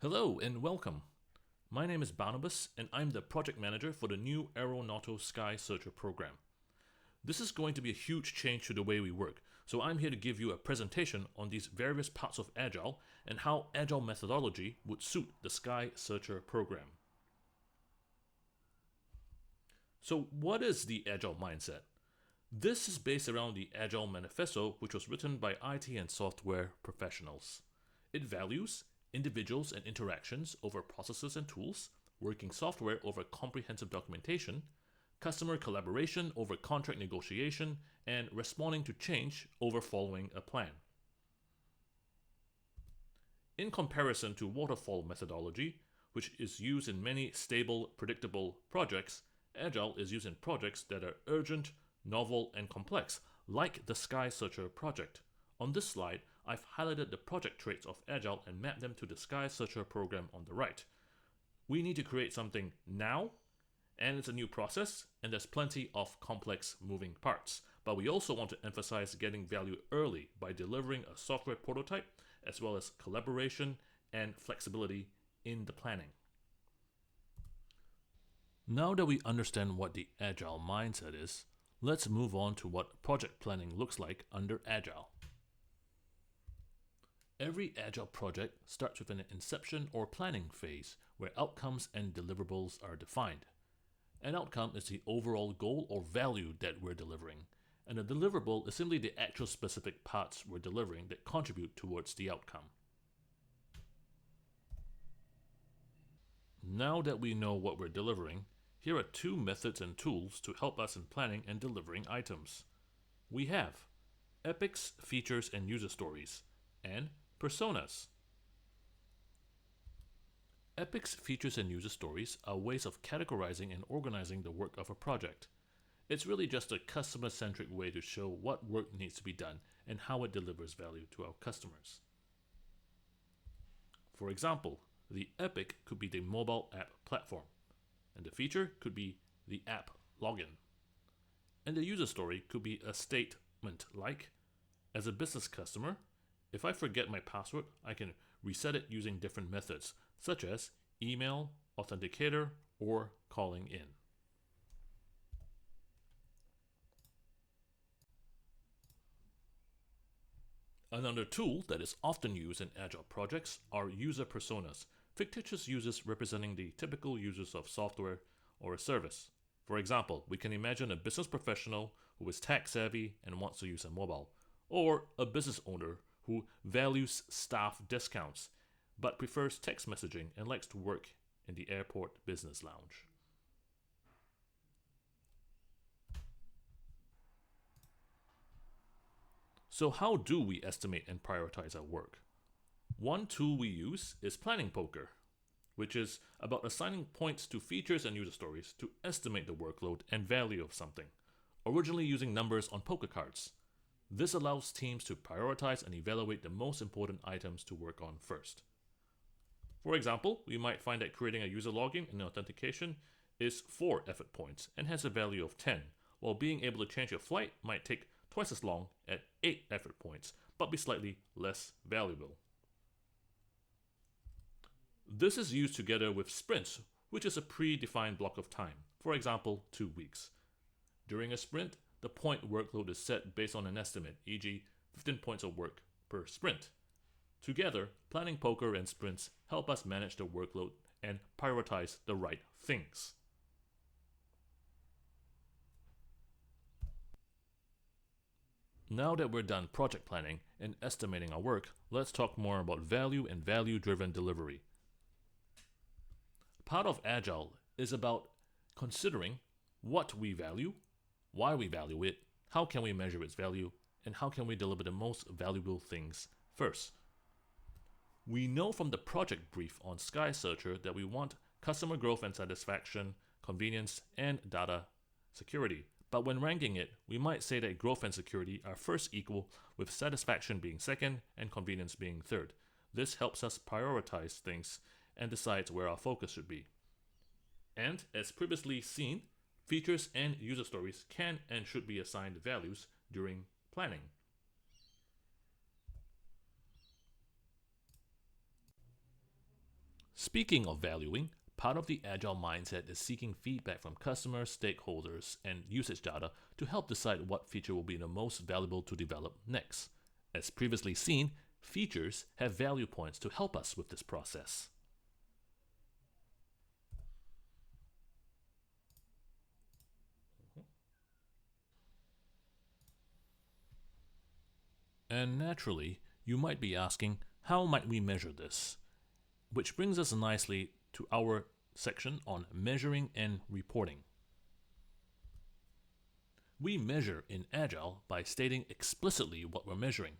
Hello and welcome. My name is Barnabas and I'm the project manager for the new Aeronauto Sky Searcher program. This is going to be a huge change to the way we work, so I'm here to give you a presentation on these various parts of Agile and how Agile methodology would suit the Sky Searcher program. So what is the Agile mindset? This is based around the Agile Manifesto, which was written by IT and software professionals. It values individuals and interactions over processes and tools, working software over comprehensive documentation, customer collaboration over contract negotiation, and responding to change over following a plan. In comparison to waterfall methodology, which is used in many stable, predictable projects, Agile is used in projects that are urgent, novel, and complex, like the Sky Searcher project. On this slide, I've highlighted the project traits of Agile and mapped them to the Sky Searcher program on the right. We need to create something now, and it's a new process, and there's plenty of complex moving parts. But we also want to emphasize getting value early by delivering a software prototype, as well as collaboration and flexibility in the planning. Now that we understand what the Agile mindset is, let's move on to what project planning looks like under Agile. Every Agile project starts with an inception or planning phase where outcomes and deliverables are defined. An outcome is the overall goal or value that we're delivering, and a deliverable is simply the actual specific parts we're delivering that contribute towards the outcome. Now that we know what we're delivering, here are two methods and tools to help us in planning and delivering items. We have epics, features, and user stories, and personas. Epics, features, and user stories are ways of categorizing and organizing the work of a project. It's really just a customer-centric way to show what work needs to be done and how it delivers value to our customers. For example, the epic could be the mobile app platform, and the feature could be the app login. And the user story could be a statement like, as a business customer, if I forget my password, I can reset it using different methods, such as email, authenticator, or calling in. Another tool that is often used in Agile projects are user personas, fictitious users representing the typical users of software or a service. For example, we can imagine a business professional who is tech savvy and wants to use a mobile, or a business owner who values staff discounts but prefers text messaging and likes to work in the airport business lounge. So how do we estimate and prioritize our work? One tool we use is planning poker, which is about assigning points to features and user stories to estimate the workload and value of something, originally using numbers on poker cards. This allows teams to prioritize and evaluate the most important items to work on first. For example, we might find that creating a user login and authentication is 4 effort points and has a value of 10, while being able to change your flight might take twice as long at 8 effort points, but be slightly less valuable. This is used together with sprints, which is a predefined block of time, for example, 2 weeks. During a sprint, the point workload is set based on an estimate, e.g. 15 points of work per sprint. Together, planning poker and sprints help us manage the workload and prioritize the right things. Now that we're done project planning and estimating our work, let's talk more about value and value-driven delivery. Part of Agile is about considering what we value, why we value it, how can we measure its value, and how can we deliver the most valuable things first. We know from the project brief on Sky Searcher that we want customer growth and satisfaction, convenience, and data security. But when ranking it, we might say that growth and security are first equal, with satisfaction being second and convenience being third. This helps us prioritize things and decides where our focus should be. And as previously seen, features and user stories can and should be assigned values during planning. Speaking of valuing, part of the Agile mindset is seeking feedback from customers, stakeholders, and usage data to help decide what feature will be the most valuable to develop next. As previously seen, features have value points to help us with this process. And naturally, you might be asking, how might we measure this? Which brings us nicely to our section on measuring and reporting. We measure in Agile by stating explicitly what we're measuring,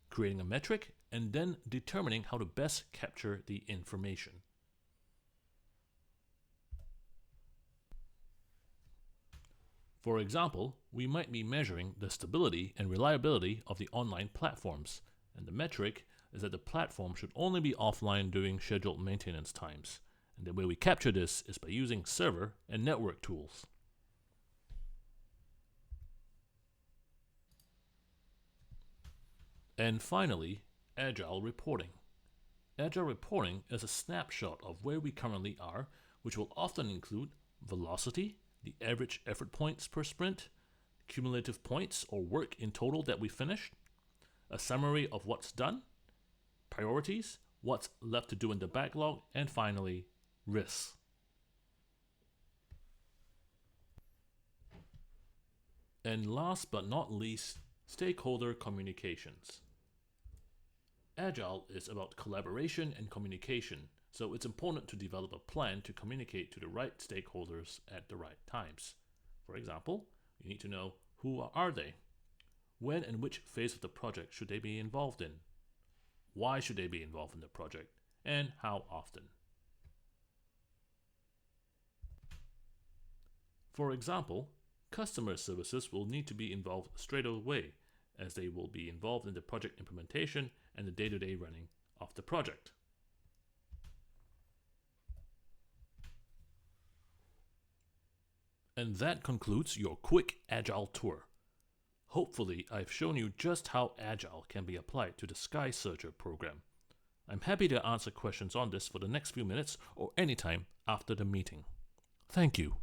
creating a metric, and then determining how to best capture the information. For example, we might be measuring the stability and reliability of the online platforms, and the metric is that the platform should only be offline during scheduled maintenance times. And the way we capture this is by using server and network tools. And finally, Agile reporting. Agile reporting is a snapshot of where we currently are, which will often include velocity, the average effort points per sprint, cumulative points or work in total that we finished, a summary of what's done, priorities, what's left to do in the backlog, and finally, risks. And last but not least, stakeholder communications. Agile is about collaboration and communication, so it's important to develop a plan to communicate to the right stakeholders at the right times. For example, you need to know who are they, when and which phase of the project should they be involved in, why should they be involved in the project, and how often. For example, customer services will need to be involved straight away, as they will be involved in the project implementation and the day-to-day running of the project. And that concludes your quick Agile tour. Hopefully, I've shown you just how Agile can be applied to the Sky Searcher program. I'm happy to answer questions on this for the next few minutes or anytime after the meeting. Thank you.